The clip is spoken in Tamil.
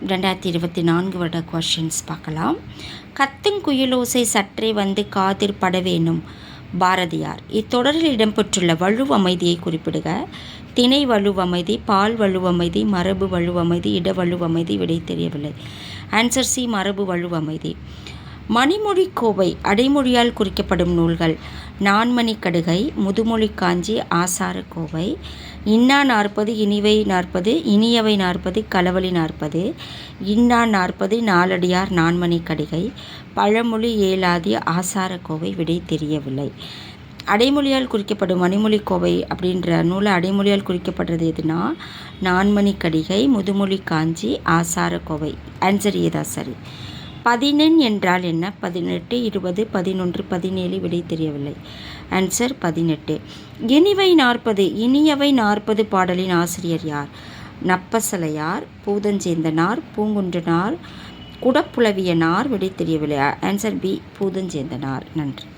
2024 வருட கொஷின்ஸ் பார்க்கலாம். கத்துங்குயிலோசை சற்றே வந்து காதிர் படவேணும் பாரதியார். இத்தொடரில் இடம்பெற்றுள்ள வலுவமைதியை குறிப்பிடுக. திணை வலுவமைதி, பால் வலுவமைதி, மரபு வலுவமைதி, இட வலுவமைதி. விடை தெரியவில்லை. ஆன்சர் சி, மரபு வலுவமைதி. மணிமொழி கோவை அடைமொழியால் குறிக்கப்படும் நூல்கள்: நான்மணி கடுகை, முதுமொழி காஞ்சி, ஆசார கோவை. இன்னா 40, இனிவை 40, இனியவை 40, களவழி 40. இன்னா 40, நாலடியார், நான்மணி கடுகை. பழமொழி ஏலாதி, ஆசார கோவை. விடை தெரியவில்லை. அடைமொழியால் குறிக்கப்படும் மணிமொழி கோவை அப்படின்ற நூலை அடைமொழியால் குறிக்கப்படுறது எதுனா நான்மணி கடிகை, முதுமொழி காஞ்சி, ஆசார கோவை. ஆன்சர் ஏதா சரி. 11 என்றால் என்ன? 18, 20, 11, 17. விடை தெரியவில்லை. ஆன்சர் 18. இனிவை 40, இனியவை 40 பாடலின் ஆசிரியர் யார்? நப்பசலையார், பூதஞ்சேந்தனார், பூங்குன்றனார், குடப்புலவியனார். விடை தெரியவில்லை. Answer B, Poothanchendanar. நன்றி.